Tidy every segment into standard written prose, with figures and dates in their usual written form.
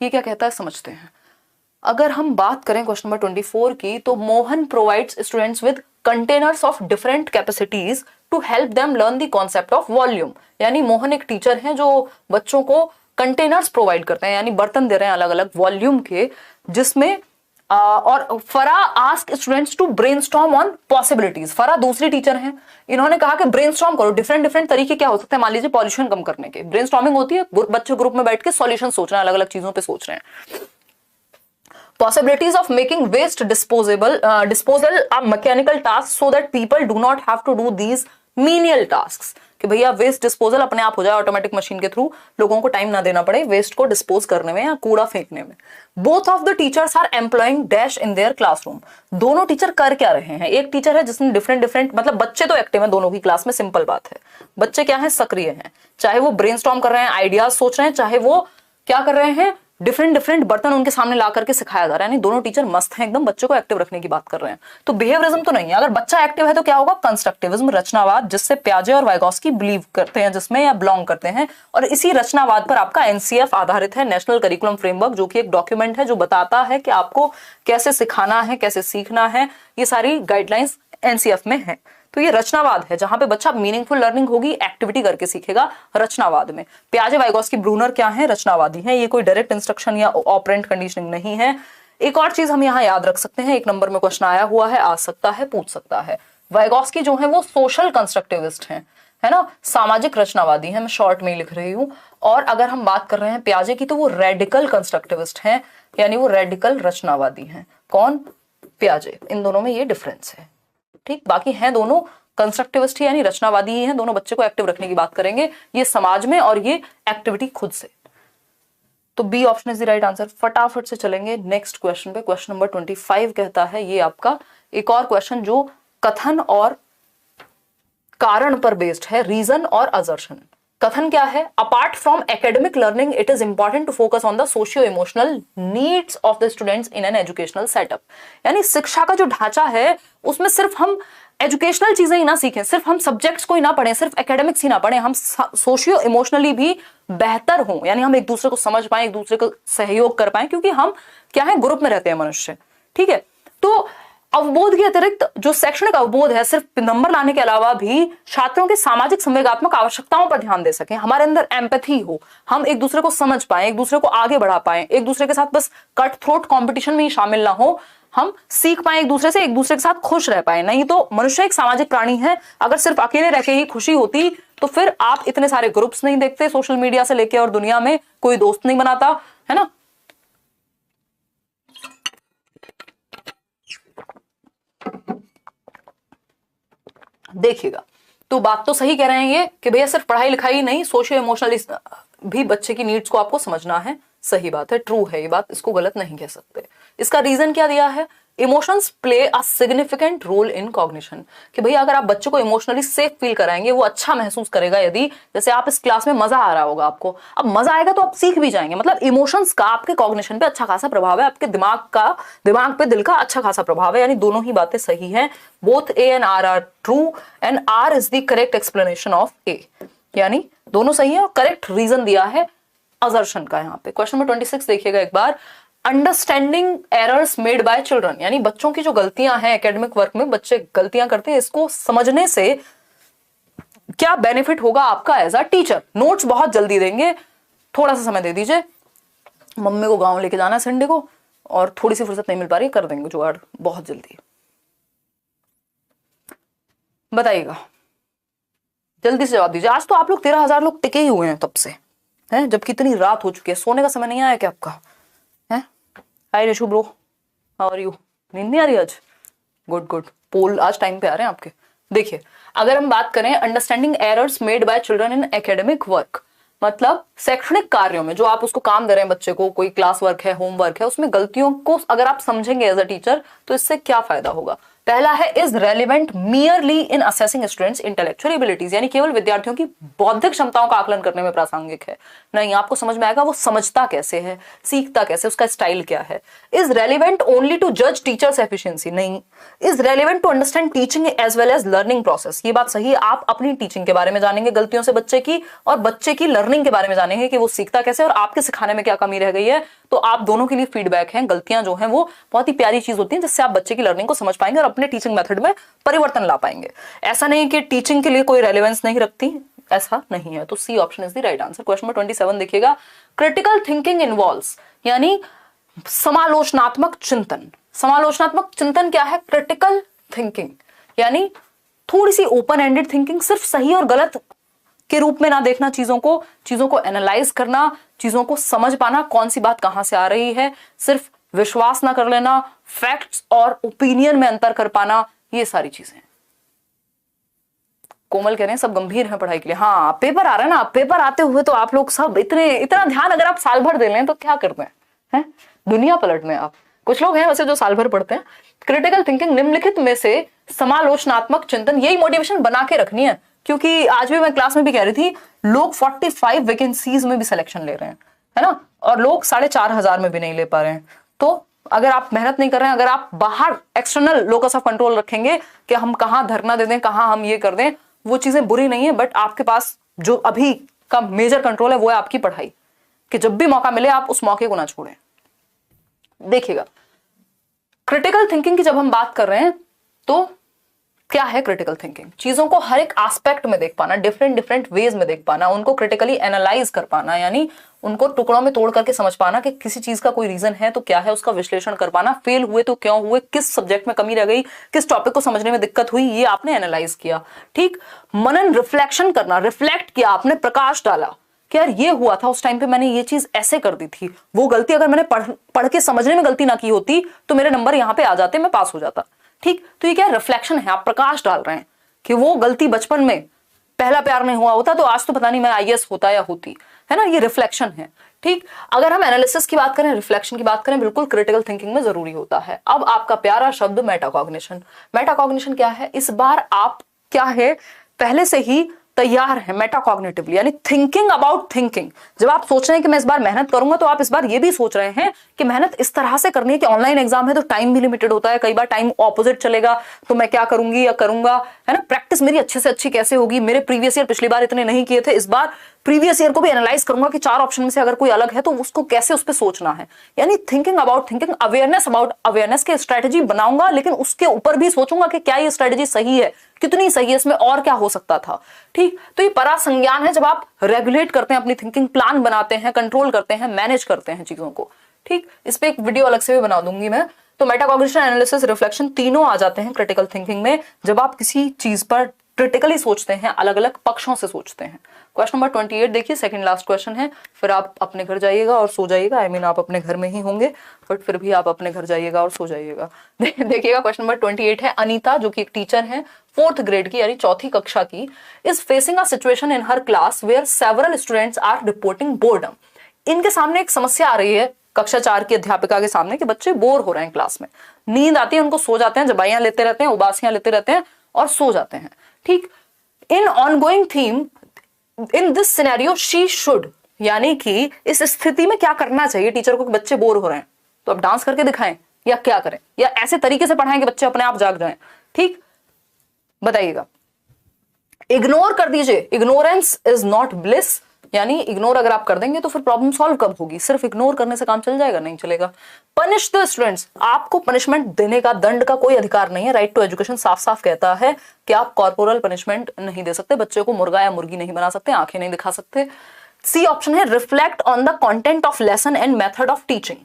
ये क्या कहता है समझते हैं। अगर हम बात करें क्वेश्चन नंबर 24 की, तो Mohan provides students with containers of different capacities to help them learn the concept of volume. यानी मोहन एक टीचर हैं जो बच्चों को कंटेनर्स प्रोवाइड करते हैं, यानी बर्तन दे रहे हैं अलग अलग वॉल्यूम के, जिसमें और Farah ask students to brainstorm on possibilities. Farah दूसरी टीचर हैं, इन्होंने कहा कि ब्रेनस्टॉर्म करो, डिफरेंट डिफरेंट तरीके क्या हो सकते हैं। मान लीजिए पॉल्यूशन कम करने के ब्रेनस्टॉर्मिंग होती है, बच्चे ग्रुप में बैठ के सॉल्यूशन सोच रहे हैं, अलग अलग चीजों पे सोच रहे हैं। Possibilities of making waste disposal a mechanical task so that people do not have to do these menial tasks। कि भैया वेस्ट डिस्पोजल अपने आप हो जाए ऑटोमेटिक मशीन के थ्रू, लोगों को टाइम ना देना पड़े वेस्ट को डिस्पोज करने में या कूड़ा फेंकने में। Both of the teachers are employing dash in their classroom. दोनों टीचर कर क्या रहे हैं? एक टीचर है जिसने डिफरेंट डिफरेंट, मतलब बच्चे तो एक्टिव हैं दोनों की क्लास में, सिंपल बात है। बच्चे क्या है? सक्रिय हैं, चाहे वो ब्रेनस्टॉर्म कर रहे हैं, आइडियाज सोच रहे हैं, चाहे वो क्या कर रहे हैं, डिफरेंट डिफरेंट बर्तन उनके सामने ला करके सिखाया जा रहा है। यानी दोनों टीचर मस्त हैं एकदम, बच्चों को एक्टिव रखने की बात कर रहे हैं। तो बिहेवियरिज्म तो नहीं है। अगर बच्चा एक्टिव है तो क्या होगा? कंस्ट्रक्टिविज्म, रचनावाद, जिससे प्याजे और वाइगोस्की बिलीव करते हैं, जिसमें या बिलोंग करते हैं। और इसी रचनावाद पर आपका एनसीएफ आधारित है, नेशनल करिकुलम फ्रेमवर्क, जो कि एक डॉक्यूमेंट है जो बताता है कि आपको कैसे सिखाना है, कैसे सीखना है। ये सारी गाइडलाइंस एनसीएफ में है। तो ये रचनावाद है, जहां पे बच्चा मीनिंगफुल लर्निंग होगी, एक्टिविटी करके सीखेगा रचनावाद में। प्याजे, वाइगोस्की, ब्रूनर क्या है? रचनावादी हैं। ये कोई डायरेक्ट इंस्ट्रक्शन या ऑपरेंट कंडीशनिंग नहीं है। एक और चीज हम यहाँ याद रख सकते हैं, एक नंबर में क्वेश्चन आया हुआ है, आ सकता है, पूछ सकता है। वाइगोस्की जो है वो सोशल कंस्ट्रक्टिविस्ट हैं, है ना, सामाजिक रचनावादी हैं, मैं शॉर्ट में ही लिख रही हूँ। और अगर हम बात कर रहे हैं प्याजे की, तो वो रेडिकल कंस्ट्रक्टिविस्ट हैं, यानी वो रेडिकल रचनावादी हैं। कौन? प्याजे। इन दोनों में ये डिफरेंस है, ठीक। बाकी हैं दोनों कंस्ट्रक्टिविस्ट ही, यानी रचनावादी ही हैं। दोनों बच्चे को एक्टिव रखने की बात करेंगे, ये समाज में और ये एक्टिविटी खुद से। तो B option is the right answer. फटाफट से चलेंगे नेक्स्ट क्वेश्चन पे। क्वेश्चन नंबर 25 कहता है, ये आपका एक और क्वेश्चन जो कथन और कारण पर बेस्ड है, रीजन और असर्शन। कथन क्या है? Apart from academic learning it is important to focus on the socio emotional needs of the students in an educational setup. यानी शिक्षा का जो ढांचा है उसमें सिर्फ हम एजुकेशनल चीजें ही ना सीखें, सिर्फ हम सब्जेक्ट्स को ही ना पढ़ें, सिर्फ एकेडमिक्स ही ना पढ़ें, हम सोशियो इमोशनली भी बेहतर हों। यानी हम एक दूसरे को समझ पाए, एक दूसरे को सहयोग कर पाए, क्योंकि हम क्या है, ग्रुप में रहते हैं मनुष्य, ठीक है। तो अवबोध के अतिरिक्त जो शैक्षणिक अवबोध है, सिर्फ नंबर लाने के अलावा भी छात्रों के सामाजिक संवेगात्मक आवश्यकताओं पर ध्यान दे सकें, हमारे अंदर एम्पैथी हो, हम एक दूसरे को समझ पाए, एक दूसरे को आगे बढ़ा पाए, एक दूसरे के साथ बस कट थ्रोट कंपटीशन में ही शामिल ना हो, हम सीख पाए एक दूसरे से, एक दूसरे के साथ खुश रह पाए। नहीं तो मनुष्य एक सामाजिक प्राणी है, अगर सिर्फ अकेले रह के ही खुशी होती तो फिर आप इतने सारे ग्रुप्स नहीं देखते सोशल मीडिया से लेके, और दुनिया में कोई दोस्त नहीं बनाता, है ना। देखिएगा, तो बात तो सही कह रहे हैं ये कि भैया सिर्फ पढ़ाई लिखाई नहीं, सोशियो इमोशनल भी बच्चे की नीड्स को आपको समझना है। सही बात है, ट्रू है ये बात, इसको गलत नहीं कह सकते। इसका रीजन क्या दिया है? Emotions play a significant role in cognition. कि भैया अगर आप बच्चों को इमोशनली सेफ फील कराएंगे, वो अच्छा महसूस करेगा। यदि जैसे आप इस क्लास में मजा आ रहा होगा आपको, अब मजा आएगा तो आप सीख भी जाएंगे। मतलब इमोशंस का आपके कॉग्निशन पे अच्छा खासा प्रभाव है, आपके दिमाग पे दिल का अच्छा खासा प्रभाव है। यानी दोनों ही बातें सही हैं। Both A and R are true and R is the correct explanation of A. यानी दोनों सही है और करेक्ट रीजन दिया है असर्शन का। यहाँ पे क्वेश्चन नंबर 26 देखिएगा एक बार। Understanding errors made by children, यानी बच्चों की जो गलतियां हैं एकेडमिक वर्क में, बच्चे गलतियां करते हैं, इसको समझने से क्या बेनिफिट होगा आपका एज अ टीचर। नोट्स बहुत जल्दी देंगे, थोड़ा सा समय दे दीजिए। मम्मी को गांव लेके जाना है संडे को और थोड़ी सी फुर्सत नहीं मिल पा रही, कर देंगे जुगाड़ बहुत जल्दी। बताइएगा, जल्दी से जवाब दीजिए। आज तो आप लोग 13,000 लोग टिके ही हुए हैं तब से, हैं, जबकि इतनी रात हो चुकी है। सोने का समय नहीं आया क्या आपका? है hi Rishu bro, how are you? नींद नहीं आ रही आज? Good good. पोल आज टाइम पे आ रहे हैं आपके। देखिए, अगर हम बात करें understanding errors made by children in academic work, मतलब शैक्षणिक कार्यों में जो आप उसको काम दे रहे हैं बच्चे को, कोई क्लास वर्क है, होमवर्क है, उसमें गलतियों को अगर आप समझेंगे एज अ टीचर तो इससे क्या फायदा होगा। पहला है is relevant merely in assessing students intellectual abilities, यानी केवल विद्यार्थियों की बौद्धिक क्षमताओं का आकलन करने में प्रासंगिक है। नहीं, आपको समझ में आएगा वो समझता कैसे है, सीखता कैसे, उसका स्टाइल क्या है। इज रेलिवेंट ओनली टू जज टीचर्स एफिशिएंसी, नहीं। Is relevant to understand teaching as well as learning process, ये बात सही है। आप अपनी टीचिंग के बारे में जानेंगे गलतियों से बच्चे की, और बच्चे की लर्निंग के बारे में जानेंगे कि वो सीखता कैसे और आपके सिखाने में क्या कमी रह गई है, तो आप दोनों के लिए फीडबैक है। गलतियां जो हैं वो बहुत ही प्यारी चीज होती है, जिससे आप बच्चे की लर्निंग को समझ पाएंगे और अपने टीचिंग मेथड में परिवर्तन ला पाएंगे। ऐसा नहीं कि टीचिंग के लिए कोई रेलेवेंस नहीं रखती, ऐसा नहीं है। तो C option is the right answer. Question number 27 देखिएगा, क्रिटिकल थिंकिंग इन्वॉल्व्स यानी समालोचनात्मक चिंतन। समालोचनात्मक चिंतन क्या है? क्रिटिकल थिंकिंग यानी थोड़ी सी ओपन एंडेड थिंकिंग, सिर्फ सही और गलत के रूप में ना देखना चीजों को एनालाइज करना, चीजों को समझ पाना, कौन सी बात कहां से आ रही है, सिर्फ विश्वास ना कर लेना, फैक्ट्स और ओपिनियन में अंतर कर पाना, ये सारी चीजें। कोमल कह रहे हैं सब गंभीर हैं पढ़ाई के लिए। हाँ, पेपर आ रहा है ना, पेपर आते हुए तो आप लोग सब इतना ध्यान अगर आप साल भर दे लें तो क्या करते हैं? दुनिया पलट में आप। कुछ लोग हैं वैसे जो साल भर पढ़ते हैं। क्रिटिकल थिंकिंग निम्नलिखित में से समालोचनात्मक चिंतन, यही मोटिवेशन बना के रखनी है, क्योंकि आज भी मैं क्लास में भी कह रही थी, लोग 45 वैकेंसीज में भी सिलेक्शन ले रहे हैं, है ना, और लोग 4,500 में भी नहीं ले पा रहे हैं। तो अगर आप मेहनत नहीं कर रहे हैं, अगर आप बाहर एक्सटर्नल लोकस ऑफ कंट्रोल रखेंगे कि हम कहाँ धरना दे दें, कहाँ हम ये कर दें, वो चीजें बुरी नहीं है, बट आपके पास जो अभी का मेजर कंट्रोल है वो है आपकी पढ़ाई, कि जब भी मौका मिले आप उस मौके को ना छोड़ें। देखिएगा, क्रिटिकल थिंकिंग की जब हम बात कर रहे हैं तो क्या है क्रिटिकल थिंकिंग? चीजों को हर एक एस्पेक्ट में देख पाना, डिफरेंट वेज में देख पाना, उनको क्रिटिकली एनालाइज कर पाना, यानी उनको टुकड़ों में तोड़ करके समझ पाना कि किसी चीज का कोई रीजन है तो क्या है, उसका विश्लेषण कर पाना, फेल हुए तो क्यों हुए, किस सब्जेक्ट में कमी रह गई, किस टॉपिक को समझने में दिक्कत हुई, ये आपने एनालाइज किया। ठीक, मनन, रिफ्लेक्शन करना, रिफ्लेक्ट किया आपने, प्रकाश डाला कि यार ये हुआ था उस टाइम पे, मैंने ये चीज ऐसे कर दी थी, वो गलती अगर मैंने पढ़ के समझने में गलती ना की होती तो मेरे नंबर यहाँ पे आ जाते, मैं पास हो जाता। ठीक, तो ये क्या रिफ्लेक्शन है, आप प्रकाश डाल रहे हैं कि वो गलती बचपन में पहला प्यार में हुआ होता तो आज तो पता नहीं मैं आईएएस होता या होती, है ना, ये रिफ्लेक्शन है। ठीक, अगर हम एनालिसिस की बात करें, रिफ्लेक्शन की बात करें, बिल्कुल क्रिटिकल थिंकिंग में जरूरी होता है। अब आपका प्यारा शब्द मेटाकॉग्निशन। मेटाकॉग्निशन क्या है? इस बार आप क्या है, पहले से ही तैयार है मेटाकॉग्निटिवली, यानी थिंकिंग अबाउट थिंकिंग। जब आप सोच रहे हैं कि मैं इस बार मेहनत करूंगा, तो आप इस बार ये भी सोच रहे हैं कि मेहनत इस तरह से करनी है कि ऑनलाइन एग्जाम है तो टाइम भी लिमिटेड होता है, कई बार टाइम ऑपोजिट चलेगा, तो मैं क्या करूंगी या करूंगा, है ना, प्रैक्टिस मेरी अच्छे से अच्छी कैसे होगी, मेरे प्रीवियस ईयर पिछली बार इतने नहीं किए थे, इस बार प्रीवियस ईयर को भी एनालाइज करूंगा कि 4 ऑप्शन में से अगर कोई अलग है तो उसको कैसे उस पर सोचना है, यानी thinking about thinking, awareness about awareness की स्ट्रेटेजी बनाऊंगा, लेकिन उसके ऊपर भी सोचूंगा कि क्या ये स्ट्रेटेजी सही है, कितनी सही है, इसमें और क्या हो सकता था। ठीक, तो ये परासंज्ञान है, जब आप रेगुलेट करते हैं अपनी थिंकिंग, प्लान बनाते हैं, कंट्रोल करते हैं, मैनेज करते हैं चीजों को। ठीक, इस पे एक वीडियो अलग से भी बना दूंगी मैं। तो मेटाकॉग्निशन, एनालिसिस, रिफ्लेक्शन तीनों आ जाते हैं क्रिटिकल थिंकिंग में, जब आप किसी चीज पर क्रिटिकली सोचते हैं, अलग अलग पक्षों से सोचते हैं। क्वेश्चन नंबर 28 देखिए, सेकंड लास्ट क्वेश्चन है, फिर आप अपने घर जाइएगा और सो जाइएगा। आई मीन आप अपने घर में ही होंगे, बट फिर भी आप अपने घर जाइएगा और सो जाइएगा। देखिएगा, क्वेश्चन नंबर 28 है, अनीता जो कि एक टीचर है 4th ग्रेड की यानी 4th कक्षा की, is facing a situation in her class where several students are reporting boredom. इनके सामने एक समस्या आ रही है कक्षा 4 की अध्यापिका के सामने कि बच्चे बोर हो रहे हैं क्लास में, नींद आती है उनको, सो जाते हैं, जबाइयां लेते रहते हैं, उबासियां लेते रहते हैं और सो जाते हैं। ठीक, in ongoing theme in this scenario she should, यानी कि इस स्थिति में क्या करना चाहिए टीचर को कि बच्चे बोर हो रहे हैं, तो अब डांस करके दिखाएं या क्या करें, या ऐसे तरीके से पढ़ाएं कि बच्चे अपने आप जाग जाएं। ठीक, बताइएगा। इग्नोर कर दीजिए, इग्नोरेंस इज नॉट ब्लिस, यानी इग्नोर अगर आप कर देंगे तो फिर प्रॉब्लम सॉल्व कब होगी? सिर्फ इग्नोर करने से काम चल जाएगा? नहीं चलेगा। पनिश द स्टूडेंट्स, आपको पनिशमेंट देने का, दंड का कोई अधिकार नहीं है। राइट टू एजुकेशन साफ साफ कहता है कि आप कॉर्पोरल पनिशमेंट नहीं दे सकते, बच्चे को मुर्गा या मुर्गी नहीं बना सकते, आंखें नहीं दिखा सकते। सी ऑप्शन है, reflect on the content of lesson and method of teaching.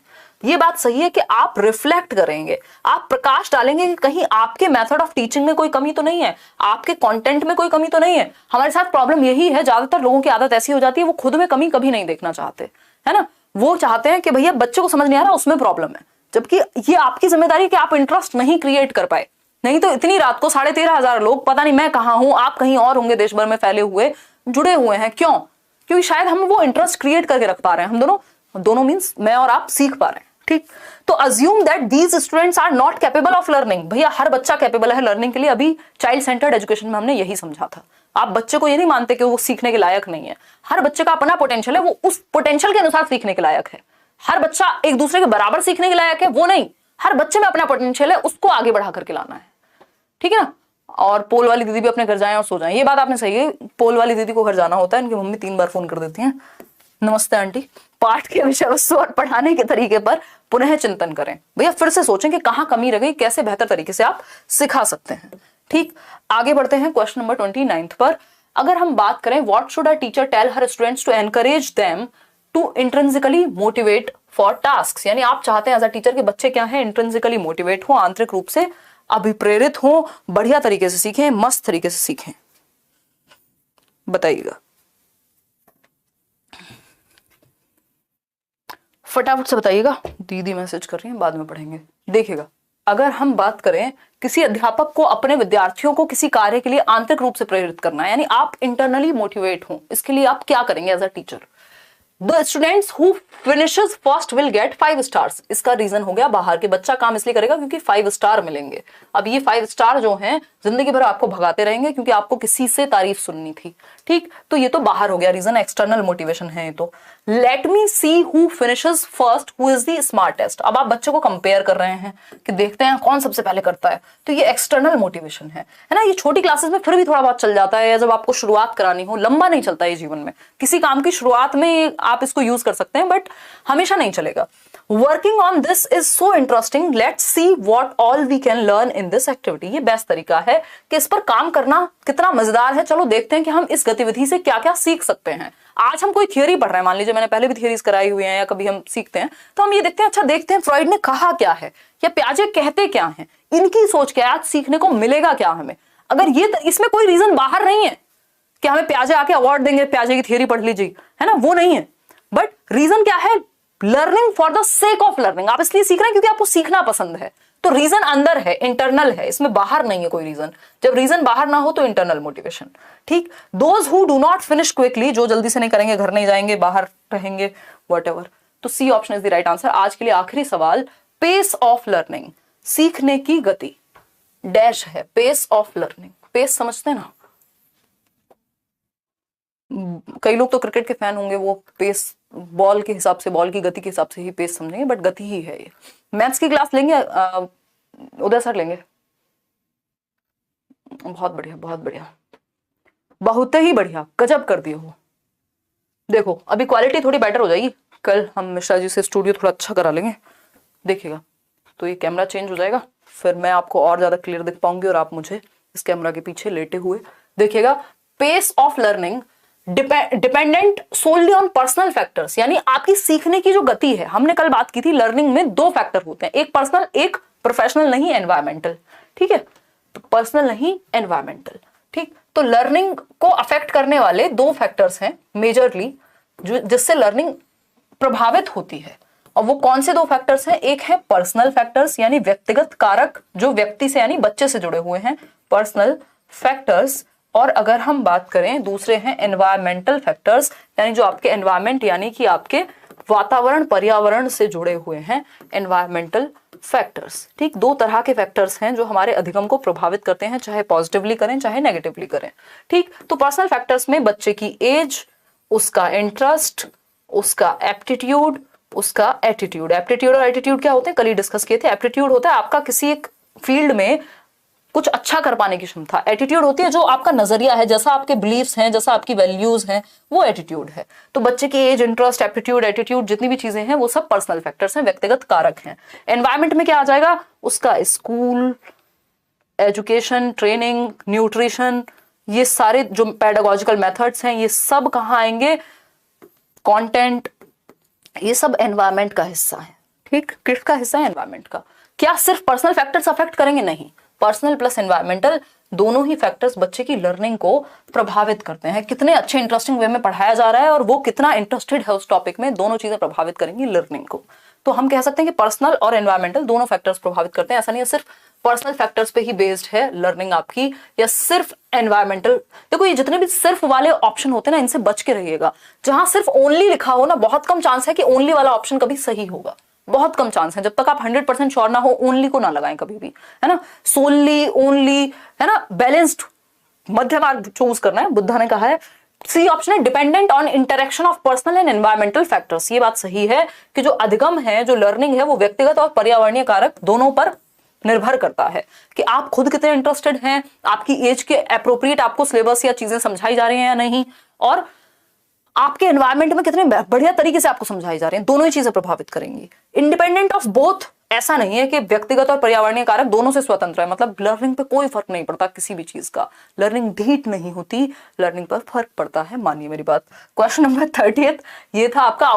ये बात सही है कि आप रिफ्लेक्ट करेंगे, आप प्रकाश डालेंगे कि कहीं आपके मेथड ऑफ टीचिंग में कोई कमी तो नहीं है, आपके कंटेंट में कोई कमी तो नहीं है। हमारे साथ प्रॉब्लम यही है, ज्यादातर लोगों की आदत ऐसी हो जाती है, वो खुद में कमी कभी नहीं देखना चाहते, है ना, वो चाहते हैं कि भैया बच्चे को समझ नहीं आ रहा उसमें प्रॉब्लम है, जबकि ये आपकी जिम्मेदारी है कि आप इंटरेस्ट नहीं क्रिएट कर पाए। नहीं तो इतनी रात को 13,500 लोग, पता नहीं मैं कहां हूं, आप कहीं और होंगे, देश भर में फैले हुए जुड़े हुए हैं। क्यों? क्योंकि शायद हम वो इंटरेस्ट क्रिएट करके रख पा रहे हैं, हम दोनों मींस मैं और आप सीख पा रहे हैं। ठीक, तो assume that these students are not capable of learning. भैया हर बच्चा कैपेबल है लर्निंग के लिए, अभी चाइल्ड सेंटर्ड एजुकेशन में हमने यही समझा था। आप बच्चे को ये नहीं मानते कि वो सीखने के लायक नहीं है, हर बच्चे का अपना पोटेंशियल है, वो उस पोटेंशियल के अनुसार सीखने के लायक है। हर बच्चा एक दूसरे के बराबर सीखने के लायक है वो नहीं, हर बच्चे में अपना पोटेंशियल है, उसको आगे बढ़ा करके लाना है। ठीक है ना। और पोल वाली दीदी भी अपने घर जाएं और सो जाएं, ये बात आपने सही है, पोल वाली दीदी को घर जाना होता है, इनकी मम्मी 3 बार फोन कर देती हैं नमस्ते आंटी। पाठ के विषय वस्तु और पढ़ाने के तरीके पर पुनः चिंतन करें। भैया फिर से सोचें कि कहां कमी रह गई, कैसे बेहतर तरीके से आप सिखा सकते हैं। ठीक, आगे बढ़ते हैं क्वेश्चन नंबर 29 पर। अगर हम बात करें what should a teacher tell her students to encourage them to intrinsically motivate for task, यानी आप चाहते हैं एज अ टीचर के बच्चे क्या है, इंट्रिंसिकली मोटिवेट हो, आंतरिक रूप से अभिप्रेरित हो, बढ़िया तरीके से सीखें, मस्त तरीके से सीखें, बताइएगा फटाफट से बताइएगा। दीदी मैसेज कर रही हैं, बाद में पढ़ेंगे। देखिएगा, अगर हम बात करें किसी अध्यापक को अपने विद्यार्थियों को किसी कार्य के लिए आंतरिक रूप से प्रेरित करना है, यानी आप इंटरनली मोटिवेट हो, इसके लिए आप क्या करेंगे as a teacher? The students who finishes first will get 5 stars. इसका रीजन हो गया बाहर के बच्चा काम इसलिए करेगा क्योंकि 5 स्टार मिलेंगे। अब ये 5 स्टार जो हैं जिंदगी भर आपको भगाते रहेंगे क्योंकि आपको किसी से तारीफ सुननी थी। ठीक, तो ये तो बाहर हो गया रीजन, एक्सटर्नल मोटिवेशन है ये तो। Let me see who finishes first who is the smartest. अब आप बच्चे को कंपेयर कर रहे हैं कि देखते हैं कौन सबसे पहले करता है, तो ये एक्सटर्नल मोटिवेशन है ना। ये छोटी क्लासेस में फिर भी थोड़ा बहुत चल जाता है, या जब आपको शुरुआत करानी हो, लंबा नहीं चलता है जीवन में। किसी काम की शुरुआत में आप इसको यूज कर सकते हैं बट हमेशा नहीं चलेगा। Working on this is so interesting, let's see what all we can learn in this activity. ये बेस्ट तरीका है कि इस पर काम करना कितना मजेदार है। चलो देखते हैं कि हम इस गतिविधि से क्या क्या सीख सकते हैं। आज हम कोई थियोरी पढ़ रहे हैं, मान लीजिए मैंने पहले भी थियोरीज कराई हुई हैं या कभी हम सीखते हैं, तो हम ये देखते हैं, अच्छा देखते हैं फ्रॉइड ने कहा क्या है या पियाजे कहते क्या हैं, इनकी सोच क्या है, आज सीखने को मिलेगा क्या हमें। अगर ये इसमें कोई रीजन बाहर नहीं है कि हमें पियाजे आके अवार्ड देंगे, पियाजे की थियोरी पढ़ लीजिए, है ना, वो नहीं है। बट रीजन क्या है? Learning for the sake of learning. आप इसलिए सीख रहे हैं क्योंकि आपको सीखना पसंद है, तो रीजन अंदर है, इंटरनल है, इसमें बाहर नहीं है कोई रीजन। जब रीजन बाहर ना हो तो इंटरनल मोटिवेशन। ठीक, those who do not finish quickly, जो जल्दी से नहीं करेंगे, घर नहीं जाएंगे, बाहर रहेंगे, व्हाटएवर, तो C option is the right answer. आज के लिए आखिरी सवाल, पेस ऑफ लर्निंग, सीखने की गति डैश है, पेस ऑफ लर्निंग। पेस समझते हैं ना, कई लोग तो क्रिकेट के फैन होंगे, वो पेस बॉल के हिसाब से, बॉल की गति के हिसाब से ही पेस समझेंगे, बट गति ही है ये। मैथ्स की क्लास लेंगे, उदय सर लेंगे। बहुत बढ़िया, बहुत बढ़िया, बहुत ही बढ़िया, गजब कर दिए हो। देखो अभी क्वालिटी थोड़ी बेटर हो जाएगी, कल हम मिश्रा जी से स्टूडियो थोड़ा अच्छा करा लेंगे, देखिएगा, तो ये कैमरा चेंज हो जाएगा, फिर मैं आपको और ज्यादा क्लियर दिख पाऊंगी और आप मुझे इस कैमरा के पीछे लेटे हुए देखिएगा। Pace of learning dependent solely on personal factors, यानी आपकी सीखने की जो गति है, हमने कल बात की थी लर्निंग में 2 फैक्टर होते हैं, एक पर्सनल, एक प्रोफेशनल नहीं एनवायरमेंटल। ठीक है, पर्सनल नहीं एनवायरमेंटल। ठीक, तो लर्निंग को अफेक्ट करने वाले 2 फैक्टर्स हैं मेजरली, जो जिससे लर्निंग प्रभावित होती है। और वो कौन से 2 फैक्टर्स हैं? एक है पर्सनल फैक्टर्स, यानी व्यक्तिगत कारक जो व्यक्ति से यानी बच्चे से जुड़े हुए हैं, पर्सनल फैक्टर्स। और अगर हम बात करें दूसरे हैं एनवायरमेंटल फैक्टर्स, यानी जो आपके एनवायरमेंट यानी कि आपके वातावरण, पर्यावरण से जुड़े हुए हैं, एनवायरमेंटल फैक्टर्स। ठीक, 2 तरह के फैक्टर्स हैं जो हमारे अधिगम को प्रभावित करते हैं, चाहे पॉजिटिवली करें चाहे नेगेटिवली करें। ठीक, तो पर्सनल फैक्टर्स में बच्चे की एज, उसका इंटरेस्ट, उसका एप्टीट्यूड, उसका एटीट्यूड। एप्टीट्यूड और एटीट्यूड क्या होते हैं, कल ही डिस्कस किए थे। एप्टीट्यूड होता है आपका किसी एक फील्ड में कुछ अच्छा कर पाने की क्षमता, एटीट्यूड होती है जो आपका नजरिया है, जैसा आपके बिलीव्स हैं, जैसा आपकी वैल्यूज हैं, वो एटीट्यूड है। तो बच्चे की एज, इंटरेस्ट, एप्टीट्यूड, एटीट्यूड, जितनी भी चीजें हैं वो सब पर्सनल फैक्टर्स हैं, व्यक्तिगत कारक हैं। एनवायरमेंट में क्या आ जाएगा? उसका स्कूल, एजुकेशन, ट्रेनिंग, न्यूट्रिशन, ये सारे जो पेडागोजिकल मेथड्स हैं, ये सब कहाँ आएंगे? कंटेंट, ये सब एनवायरमेंट का हिस्सा है। ठीक, किसका हिस्सा है? एनवायरमेंट का। क्या सिर्फ पर्सनल फैक्टर्स अफेक्ट करेंगे? नहीं, पर्सनल प्लस एनवायरमेंटल दोनों ही फैक्टर्स बच्चे की लर्निंग को प्रभावित करते हैं। कितने अच्छे इंटरेस्टिंग वे में पढ़ाया जा रहा है और वो कितना इंटरेस्टेड है उस टॉपिक में, दोनों चीजें प्रभावित करेंगी लर्निंग को। तो हम कह सकते हैं कि पर्सनल और एनवायरमेंटल दोनों फैक्टर्स प्रभावित करते हैं। ऐसा नहीं है सिर्फ पर्सनल फैक्टर्स पे ही बेस्ड है लर्निंग आपकी, या सिर्फ एनवायरमेंटल। देखो ये जितने भी सिर्फ वाले ऑप्शन होते हैं ना, इनसे बच के रहिएगा। जहां सिर्फ ओनली लिखा हो ना, बहुत कम चांस है कि ओनली वाला ऑप्शन कभी सही होगा, बहुत कम चांस है। जब तक आप 100% श्योर ना हो, ओनली को ना लगाएं कभी भी, है ना। सोनली, ओनली, है ना, बैलेंस्ड मध्य मार्ग चूज करना है। बुद्धा ने कहा है, सी ऑप्शन है dependent on interaction of personal and environmental factors. ये बात सही है कि जो अधिगम है, जो लर्निंग है, वो व्यक्तिगत और पर्यावरणीय कारक दोनों पर निर्भर करता है कि आप खुद कितने इंटरेस्टेड हैं, आपकी एज के एप्रोप्रिएट आपको सिलेबस या चीजें समझाई जा रही हैं या नहीं, और आपके एनवायरमेंट में कितने बढ़िया तरीके से आपको समझाई जा रही हैं, दोनों ही चीजें प्रभावित करेंगी। इंडिपेंडेंट ऑफ बोथ, ऐसा नहीं है कि व्यक्तिगत और पर्यावरणीय कारक दोनों से स्वतंत्र है, मतलब लर्निंग पे कोई फर्क नहीं पड़ता किसी भी चीज का, लर्निंग ढीठ नहीं होती, लर्निंग पर फर्क पड़ता है, मानिए मेरी बात। क्वेश्चन नंबर 30, ये था आपका